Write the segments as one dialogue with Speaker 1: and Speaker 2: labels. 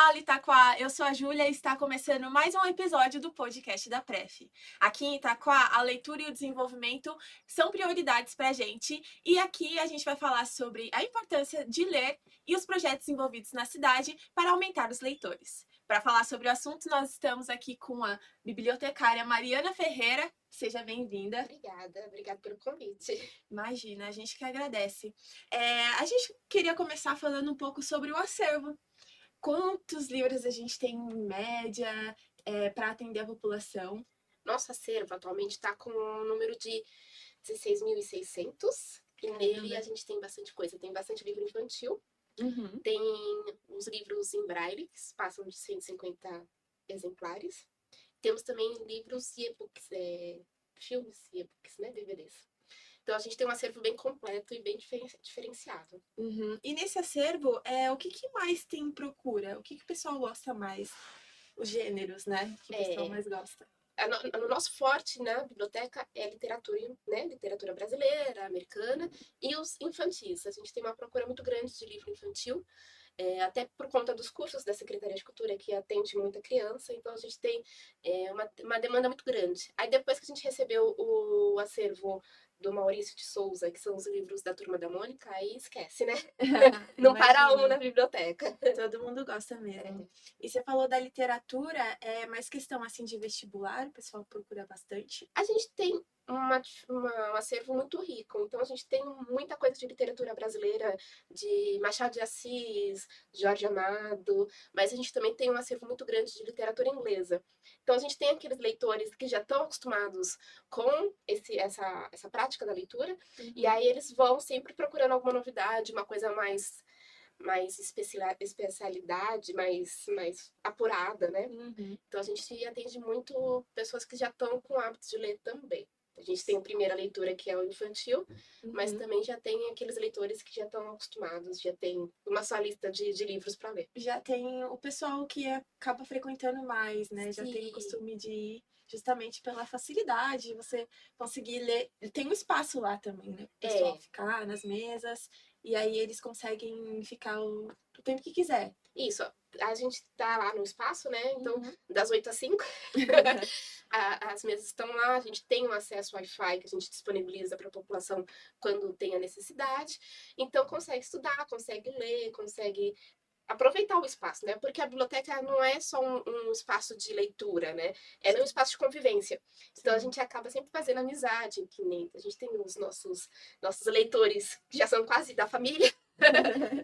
Speaker 1: Fala, Itaquá! Eu sou a Júlia e está começando mais um episódio do podcast da Pref. Aqui em Itaquá, a leitura e o desenvolvimento são prioridades para a gente e aqui a gente vai falar sobre a importância de ler e os projetos envolvidos na cidade para aumentar os leitores. Para falar sobre o assunto, nós estamos aqui com a bibliotecária Mariana Ferreira. Seja bem-vinda.
Speaker 2: Obrigada pelo convite.
Speaker 1: Imagina, a gente que agradece. A gente queria começar falando um pouco sobre o acervo. Quantos livros a gente tem em média para atender a população?
Speaker 2: Nosso acervo atualmente está com um número de 16.600 e nele
Speaker 1: Caramba.
Speaker 2: a gente tem bastante coisa. Tem bastante livro infantil,
Speaker 1: Uhum.
Speaker 2: tem os livros em braille, que passam de 150 exemplares. Temos também livros e e-books, filmes e e-books, né, DVDs. Então a gente tem um acervo bem completo e bem diferenciado.
Speaker 1: Uhum. E nesse acervo, o que, que mais tem em procura? O que, que o pessoal gosta mais? Os gêneros, né? Que o pessoal
Speaker 2: É,
Speaker 1: mais gosta.
Speaker 2: no nosso forte na biblioteca é literatura, né? Literatura brasileira, americana e os infantis. A gente tem uma procura muito grande de livro infantil, até por conta dos cursos da Secretaria de Cultura, que atende muita criança, então a gente tem uma demanda muito grande. Aí depois que a gente recebeu o acervo do Maurício de Souza, que são os livros da Turma da Mônica, aí esquece, né? Não para um
Speaker 1: Imagino.
Speaker 2: na biblioteca.
Speaker 1: Todo mundo gosta mesmo.
Speaker 2: É.
Speaker 1: E você falou da literatura, é mais questão assim de vestibular, o pessoal procura bastante.
Speaker 2: A gente tem um acervo muito rico, então a gente tem muita coisa de literatura brasileira, de Machado de Assis, Jorge Amado, mas a gente também tem um acervo muito grande de literatura inglesa. Então a gente tem aqueles leitores que já estão acostumados com essa prática da leitura, e
Speaker 1: Uhum.
Speaker 2: aí eles vão sempre procurando alguma novidade, uma coisa mais especialidade, mais apurada, né?
Speaker 1: Uhum.
Speaker 2: Então a gente atende muito pessoas que já estão com hábitos de ler também. A gente tem a primeira leitura que é o infantil, mas
Speaker 1: Uhum.
Speaker 2: também já tem aqueles leitores que já estão acostumados, já tem uma só lista de livros para ler.
Speaker 1: Já tem o pessoal que acaba frequentando mais, né? Já tem o
Speaker 2: Sim,
Speaker 1: costume de ir justamente pela facilidade de você conseguir ler. Tem um espaço lá também, né? O pessoal
Speaker 2: é.
Speaker 1: ficar nas mesas e aí eles conseguem ficar o tempo que quiser.
Speaker 2: Isso, a gente tá lá no espaço, né? Então,
Speaker 1: Uhum.
Speaker 2: das 8 às 5, as mesas estão lá, a gente tem um acesso Wi-Fi que a gente disponibiliza para a população quando tem a necessidade. Então, consegue estudar, consegue ler, consegue aproveitar o espaço, né? Porque a biblioteca não é só um espaço de leitura, né? É um
Speaker 1: Sim,
Speaker 2: espaço de convivência. Então a
Speaker 1: sim.
Speaker 2: gente acaba sempre fazendo amizade, que nem a gente tem os nossos leitores que já são quase da família,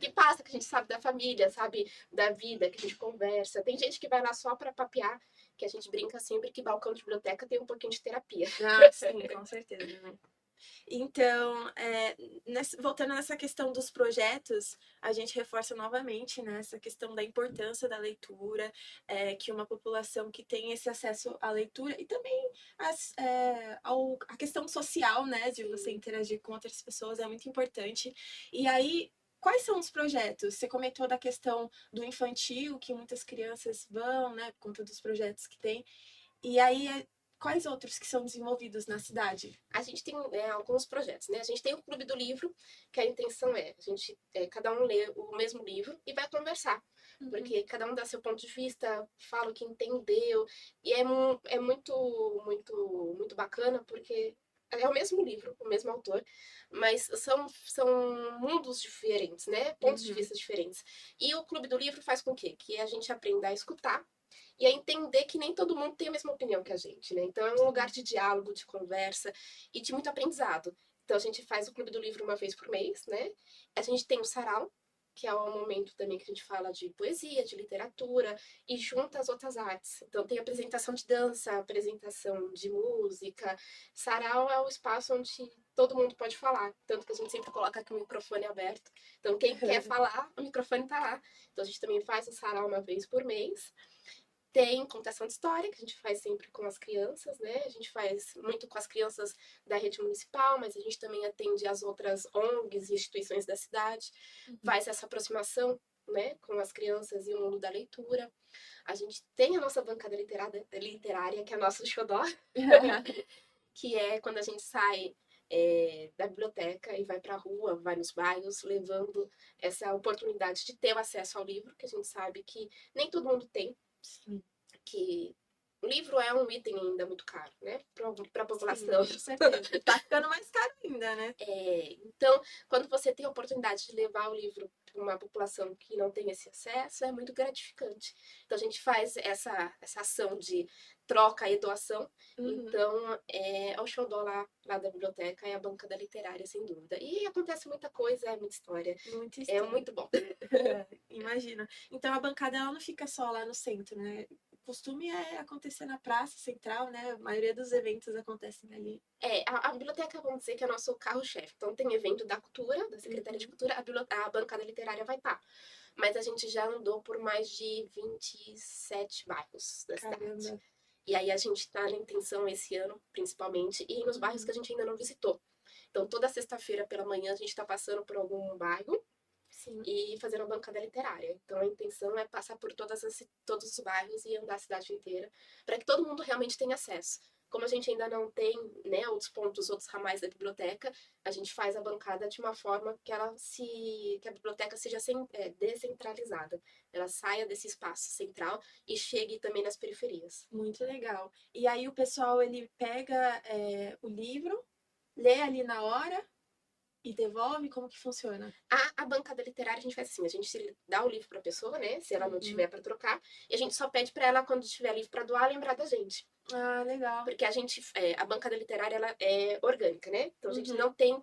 Speaker 2: que passa, que a gente sabe da família, sabe da vida, que a gente conversa. Tem gente que vai lá só para papear, que a gente brinca sempre que balcão de biblioteca tem um pouquinho de terapia.
Speaker 1: Ah, sim, com certeza, né? Então, voltando nessa questão dos projetos, a gente reforça novamente, né, essa questão da importância da leitura, que uma população que tem esse acesso à leitura e também a questão social, né, de você
Speaker 2: Sim.
Speaker 1: interagir com outras pessoas é muito importante. E aí, quais são os projetos? Você comentou da questão do infantil, que muitas crianças vão, né, por conta dos projetos que tem. E aí, quais outros que são desenvolvidos na cidade?
Speaker 2: A gente tem alguns projetos, né? A gente tem o Clube do Livro, que a intenção cada um lê o mesmo livro e vai conversar,
Speaker 1: Uhum.
Speaker 2: porque cada um dá seu ponto de vista, fala o que entendeu, e é muito bacana, porque é o mesmo livro, o mesmo autor, mas são mundos diferentes, né? Pontos de
Speaker 1: Uhum.
Speaker 2: vista diferentes. E o Clube do Livro faz com que a gente aprenda a escutar e a entender que nem todo mundo tem a mesma opinião que a gente, né? Então é um lugar
Speaker 1: Sim.
Speaker 2: de diálogo, de conversa e de muito aprendizado. Então a gente faz o Clube do Livro uma vez por mês, né? A gente tem o sarau, que é um momento também que a gente fala de poesia, de literatura e junta as outras artes. Então tem apresentação de dança, apresentação de música. Sarau é o espaço onde todo mundo pode falar, tanto que a gente sempre coloca aqui o microfone aberto. Então quem quer falar, o microfone está lá. Então a gente também faz o sarau uma vez por mês. Tem contação de história, que a gente faz sempre com as crianças, né? A gente faz muito com as crianças da rede municipal, mas a gente também atende as outras ONGs e instituições da cidade,
Speaker 1: Uhum.
Speaker 2: faz essa aproximação, né, com as crianças e o mundo da leitura. A gente tem a nossa bancada literária, que é a nossa xodó, que é quando a gente sai. da biblioteca e vai para a rua, vai nos bairros, levando essa oportunidade de ter o acesso ao livro, que a gente sabe que nem todo mundo tem,
Speaker 1: Sim,
Speaker 2: que o livro é um item ainda muito caro, né, para a
Speaker 1: sim,
Speaker 2: população.
Speaker 1: com certeza. Tá ficando mais caro ainda, né?
Speaker 2: Então, quando você tem a oportunidade de levar o livro para uma população que não tem esse acesso, é muito gratificante. Então, a gente faz essa ação de troca e doação.
Speaker 1: Uhum.
Speaker 2: Então, é o xodó lá da biblioteca, é a bancada literária, sem dúvida. E acontece muita coisa, é muita história.
Speaker 1: Muita
Speaker 2: É
Speaker 1: história.
Speaker 2: muito bom.
Speaker 1: Imagina. Então a bancada ela não fica só lá no centro, né? O costume é acontecer na praça central, né? A maioria dos eventos acontecem ali.
Speaker 2: A biblioteca, vamos dizer que é o nosso carro-chefe. Então, tem evento da cultura, da Secretaria de
Speaker 1: Uhum.
Speaker 2: Cultura, a bancada literária vai estar. Mas a gente já andou por mais de 27 bairros da cidade.
Speaker 1: Caramba.
Speaker 2: E aí a gente está na intenção esse ano, principalmente, e ir nos bairros que
Speaker 1: Uhum.
Speaker 2: a gente ainda não visitou. Então, toda sexta-feira pela manhã a gente está passando por algum bairro
Speaker 1: Sim.
Speaker 2: e fazendo a bancada literária. Então, a intenção é passar por todos os bairros e andar a cidade inteira, para que todo mundo realmente tenha acesso. Como a gente ainda não tem, né, outros pontos, outros ramais da biblioteca, a gente faz a bancada de uma forma que a biblioteca seja descentralizada. Ela saia desse espaço central e chegue também nas periferias.
Speaker 1: Muito legal. E aí o pessoal ele pega o livro, lê ali na hora e devolve? Como que funciona?
Speaker 2: A bancada literária a gente faz assim, a gente dá o livro para a pessoa, né, se ela não
Speaker 1: Uhum.
Speaker 2: tiver para trocar, e a gente só pede para ela, quando tiver livro para doar, lembrar da gente.
Speaker 1: Ah, legal.
Speaker 2: Porque a bancada literária ela é orgânica, né? Então a gente
Speaker 1: Uhum.
Speaker 2: não tem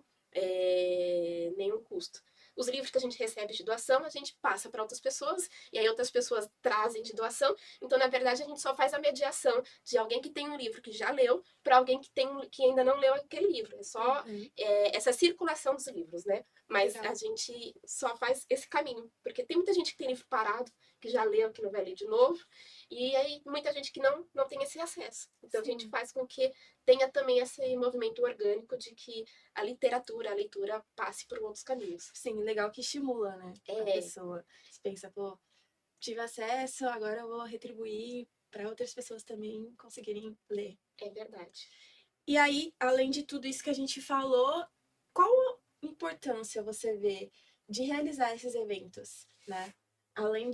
Speaker 2: nenhum custo. Os livros que a gente recebe de doação, a gente passa para outras pessoas, e aí outras pessoas trazem de doação. Então, na verdade, a gente só faz a mediação de alguém que tem um livro que já leu para alguém que ainda não leu aquele livro. É só
Speaker 1: Uhum.
Speaker 2: essa circulação dos livros, né? Mas a
Speaker 1: Legal.
Speaker 2: gente só faz esse caminho, porque tem muita gente que tem livro parado, que já leu, que não vai ler de novo, e aí muita gente que não tem esse acesso. Então a gente
Speaker 1: Sim.
Speaker 2: faz com que tenha também esse movimento orgânico de que a literatura, a leitura passe por outros caminhos.
Speaker 1: Sim, legal que estimula, né? A
Speaker 2: É,
Speaker 1: pessoa. Você pensa, pô, tive acesso, agora eu vou retribuir para outras pessoas também conseguirem ler.
Speaker 2: é verdade.
Speaker 1: E aí, além de tudo isso que a gente falou, qual importância você vê de realizar esses eventos, né? Além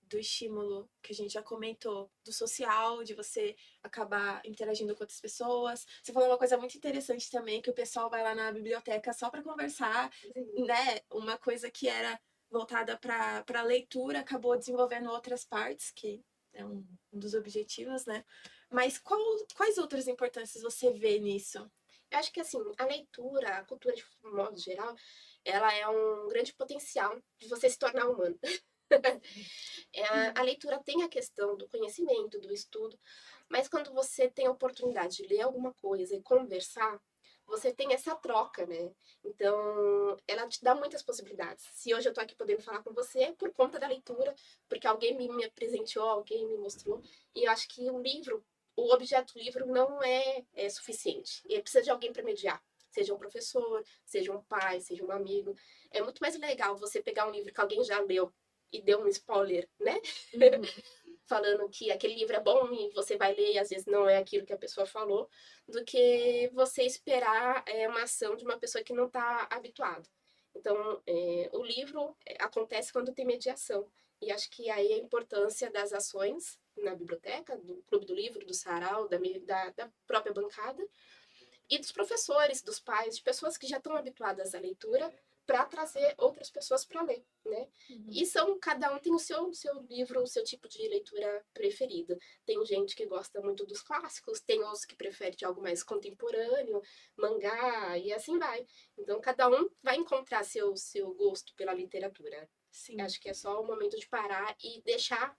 Speaker 1: do estímulo que a gente já comentou, do social, de você acabar interagindo com outras pessoas. Você falou uma coisa muito interessante também, que o pessoal vai lá na biblioteca só para conversar,
Speaker 2: Sim.
Speaker 1: né? Uma coisa que era voltada para leitura acabou desenvolvendo outras partes, que é um dos objetivos, né? Mas quais outras importâncias você vê nisso?
Speaker 2: Eu acho que assim, a leitura, a cultura de modo geral, ela é um grande potencial de você se tornar humano. A leitura tem a questão do conhecimento, do estudo, mas quando você tem a oportunidade de ler alguma coisa e conversar, você tem essa troca, né? Então, ela te dá muitas possibilidades. Se hoje eu tô aqui podendo falar com você, é por conta da leitura, porque alguém me presenteou, alguém me mostrou. E eu acho que o objeto livro não é suficiente. Ele precisa de alguém para mediar. Seja um professor, seja um pai, seja um amigo. É muito mais legal você pegar um livro que alguém já leu e deu um spoiler, né?
Speaker 1: Uhum,
Speaker 2: Falando que aquele livro é bom e você vai ler e às vezes não é aquilo que a pessoa falou, do que você esperar uma ação de uma pessoa que não está habituada. Então, o livro acontece quando tem mediação. E acho que aí a importância das ações na biblioteca, do Clube do Livro, do Sarau, da própria bancada, e dos professores, dos pais, de pessoas que já estão habituadas à leitura, para trazer outras pessoas para ler, né?
Speaker 1: uhum.
Speaker 2: E cada um tem o seu livro, o seu tipo de leitura preferida. Tem gente que gosta muito dos clássicos, tem outros que preferem de algo mais contemporâneo, mangá, e assim vai. Então, cada um vai encontrar seu gosto pela literatura.
Speaker 1: Sim,
Speaker 2: Acho que é só o momento de parar e deixar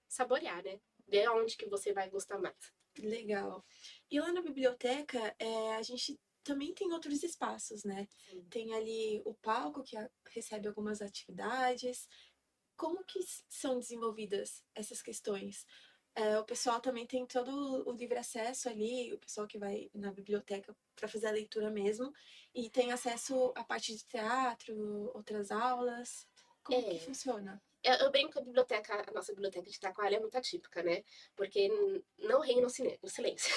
Speaker 2: saborear, né? Ver onde que você vai gostar mais.
Speaker 1: legal. E lá na biblioteca, a gente também tem outros espaços, né?
Speaker 2: Sim.
Speaker 1: Tem ali o palco que recebe algumas atividades. Como que são desenvolvidas essas questões? O pessoal também tem todo o livre acesso ali, o pessoal que vai na biblioteca para fazer a leitura mesmo, e tem acesso à parte de teatro, outras aulas. Como que
Speaker 2: É,
Speaker 1: funciona?
Speaker 2: Eu brinco que a nossa biblioteca de Itaquá, ela é muito atípica, né? Porque não reina o silêncio.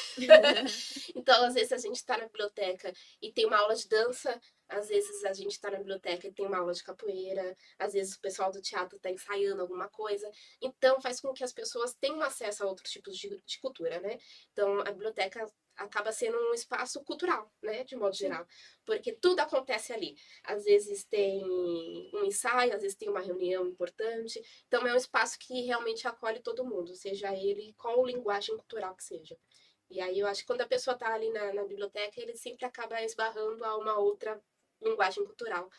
Speaker 2: Então, às vezes, a gente está na biblioteca e tem uma aula de dança, às vezes a gente está na biblioteca e tem uma aula de capoeira, às vezes o pessoal do teatro está ensaiando alguma coisa. Então, faz com que as pessoas tenham acesso a outros tipos de cultura, né? Então, a biblioteca acaba sendo um espaço cultural, né, de modo geral, porque tudo acontece ali. Às vezes tem um ensaio, às vezes tem uma reunião importante, então é um espaço que realmente acolhe todo mundo, seja ele qual linguagem cultural que seja. E aí eu acho que quando a pessoa está ali na biblioteca, ele sempre acaba esbarrando a uma outra linguagem cultural,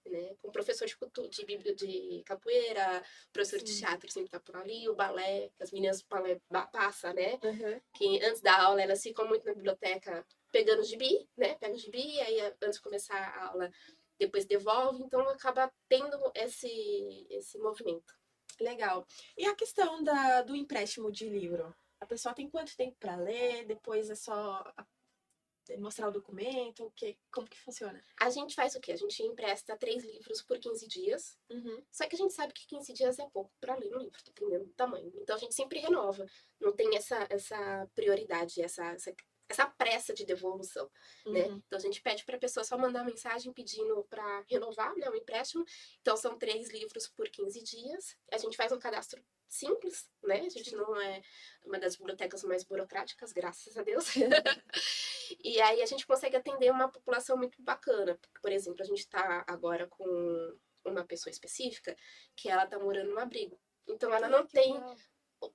Speaker 2: né? Com professor de capoeira, professor de
Speaker 1: Sim.
Speaker 2: teatro sempre tá por ali, o balé, as meninas do balé passa, né?
Speaker 1: Uhum.
Speaker 2: Que antes da aula elas ficam muito na biblioteca pegando gibi, né? Pega o gibi, aí antes de começar a aula depois devolve, então acaba tendo esse movimento.
Speaker 1: Legal. E a questão do empréstimo de livro? A pessoa tem quanto tempo para ler? Depois é só mostrar o documento? Como que funciona?
Speaker 2: A gente faz o quê? A gente empresta 3 livros por 15 dias.
Speaker 1: Uhum.
Speaker 2: Só que a gente sabe que 15 dias é pouco para ler um livro, dependendo do tamanho. Então a gente sempre renova. Não tem essa prioridade, essa pressa de devolução, né?
Speaker 1: Uhum.
Speaker 2: Então a gente pede para a pessoa só mandar mensagem pedindo para renovar, né, o empréstimo. Então são 3 livros por 15 dias. A gente faz um cadastro simples, né? A gente não é uma das bibliotecas mais burocráticas, graças a Deus. E aí a gente consegue atender uma população muito bacana. Por exemplo, a gente está agora com uma pessoa específica que ela tá morando no abrigo. Então ela não
Speaker 1: Que
Speaker 2: tem
Speaker 1: legal.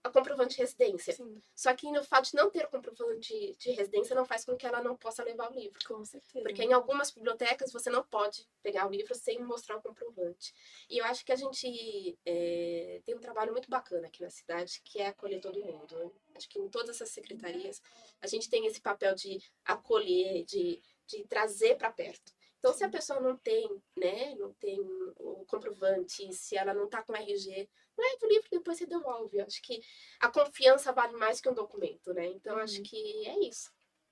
Speaker 2: a comprovante de residência.
Speaker 1: Sim,
Speaker 2: Só que no fato de não ter o comprovante de residência não faz com que ela não possa levar o livro.
Speaker 1: com
Speaker 2: Porque
Speaker 1: certeza.
Speaker 2: em algumas bibliotecas você não pode pegar o livro sem mostrar o comprovante. E eu acho que a gente tem um trabalho muito bacana aqui na cidade, que é acolher todo mundo, né? Acho que em todas essas secretarias a gente tem esse papel de acolher, de trazer para perto. Então, se a
Speaker 1: Sim.
Speaker 2: pessoa não tem, né, não tem o comprovante, se ela não está com RG, leva o livro e depois você devolve. Eu acho que a confiança vale mais que um documento, né? Então, acho
Speaker 1: Uhum.
Speaker 2: que é isso.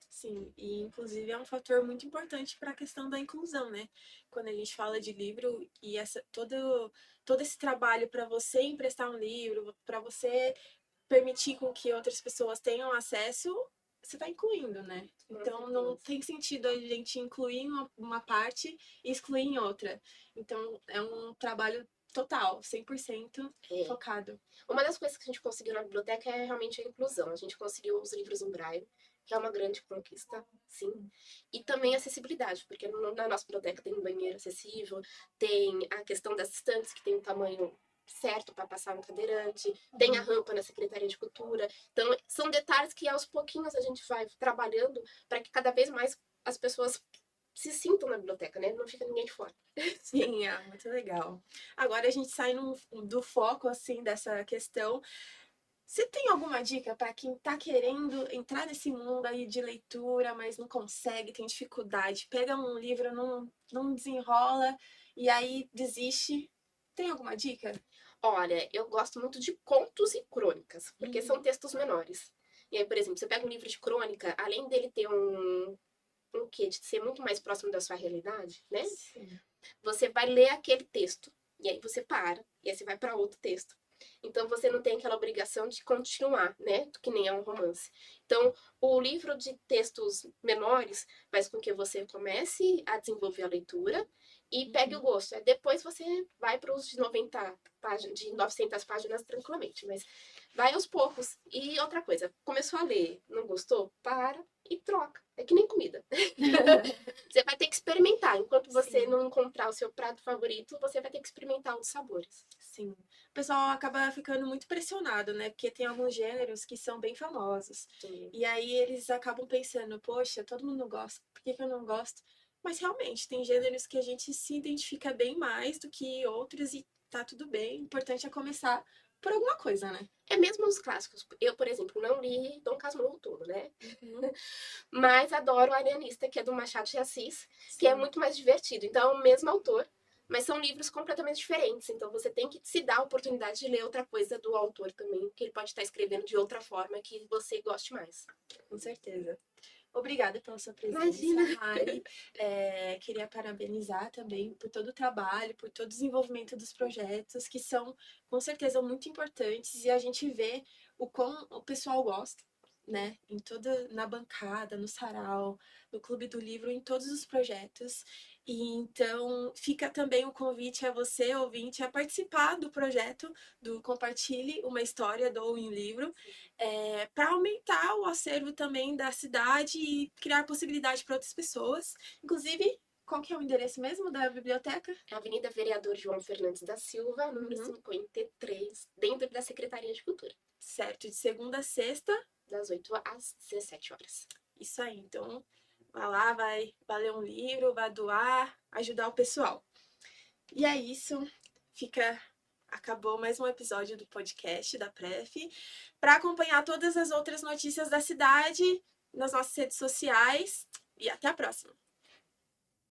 Speaker 1: Sim, e inclusive é um fator muito importante para a questão da inclusão, né? Quando a gente fala de livro e todo esse trabalho para você emprestar um livro, para você permitir com que outras pessoas tenham acesso, você está incluindo, né?
Speaker 2: Com
Speaker 1: Então não
Speaker 2: certeza.
Speaker 1: tem sentido a gente incluir em uma parte e excluir em outra. Então é um trabalho total, 100%
Speaker 2: É.
Speaker 1: focado.
Speaker 2: Uma das coisas que a gente conseguiu na biblioteca é realmente a inclusão. A gente conseguiu os livros em braille, que é uma grande conquista, sim. E também a acessibilidade, porque na nossa biblioteca tem um banheiro acessível, tem a questão das estantes, que tem um tamanho certo para passar um cadeirante, tem a
Speaker 1: Uhum.
Speaker 2: rampa na Secretaria de Cultura. Então, são detalhes que aos pouquinhos a gente vai trabalhando para que cada vez mais as pessoas se sintam na biblioteca, né? Não fica ninguém de fora.
Speaker 1: Sim, muito legal. Agora a gente sai do foco assim dessa questão. Você tem alguma dica para quem está querendo entrar nesse mundo aí de leitura, mas não consegue, tem dificuldade, pega um livro, não desenrola e aí desiste? Tem alguma dica?
Speaker 2: Olha, eu gosto muito de contos e crônicas, porque são
Speaker 1: Uhum.
Speaker 2: textos menores. E aí, por exemplo, você pega um livro de crônica, além dele ter um quê? De ser muito mais próximo da sua realidade, né?
Speaker 1: Sim.
Speaker 2: Você vai ler aquele texto, e aí você para, e aí você vai para outro texto. Então você não tem aquela obrigação de continuar, né? Que nem é um romance. Então, o livro de textos menores faz com que você comece a desenvolver a leitura e pegue o
Speaker 1: Uhum.
Speaker 2: gosto. Aí depois você vai para os de 90 páginas, de 900 páginas tranquilamente, mas vai aos poucos. E outra coisa, começou a ler, não gostou? Para e troca. É que nem comida. Você vai ter que experimentar. Enquanto você
Speaker 1: Sim,
Speaker 2: não encontrar o seu prato favorito, você vai ter que experimentar os sabores.
Speaker 1: sim. O pessoal acaba ficando muito pressionado, né? Porque tem alguns gêneros que são bem famosos.
Speaker 2: Sim.
Speaker 1: E aí eles acabam pensando, poxa, todo mundo gosta, por que que eu não gosto? Mas realmente, tem gêneros que a gente se identifica bem mais do que outros e tá tudo bem. O importante é começar por alguma coisa, né?
Speaker 2: É mesmo os clássicos. Eu, por exemplo, não li Dom Casmurro todo, né?
Speaker 1: Uhum.
Speaker 2: Mas adoro o Alienista, que é do Machado de Assis, que é
Speaker 1: Sim,
Speaker 2: muito mais divertido. Então, é o mesmo autor, mas são livros completamente diferentes. Então, você tem que se dar a oportunidade de ler outra coisa do autor também, que ele pode estar escrevendo de outra forma que você goste mais.
Speaker 1: com certeza. Obrigada pela sua presença,
Speaker 2: Imagina.
Speaker 1: Mari. Queria parabenizar também por todo o trabalho, por todo o desenvolvimento dos projetos, que são, com certeza, muito importantes, e a gente vê o quão o pessoal gosta, né? Na bancada, no sarau, no Clube do Livro, em todos os projetos. E então fica também o convite a você, ouvinte, a participar do projeto do Compartilhe uma História, doe um livro, para aumentar o acervo também da cidade e criar possibilidade para outras pessoas. Inclusive, qual que é o endereço mesmo da biblioteca?
Speaker 2: Avenida Vereador João Fernandes da Silva, número
Speaker 1: Uhum.
Speaker 2: 53, dentro da Secretaria de Cultura,
Speaker 1: Certo, de segunda a sexta.
Speaker 2: das 8 às 17 horas.
Speaker 1: Isso aí, então vai lá, vai ler um livro, vai doar, ajudar o pessoal. E é isso, fica acabou mais um episódio do podcast da Pref. Para acompanhar todas as outras notícias da cidade nas nossas redes sociais, e até a próxima.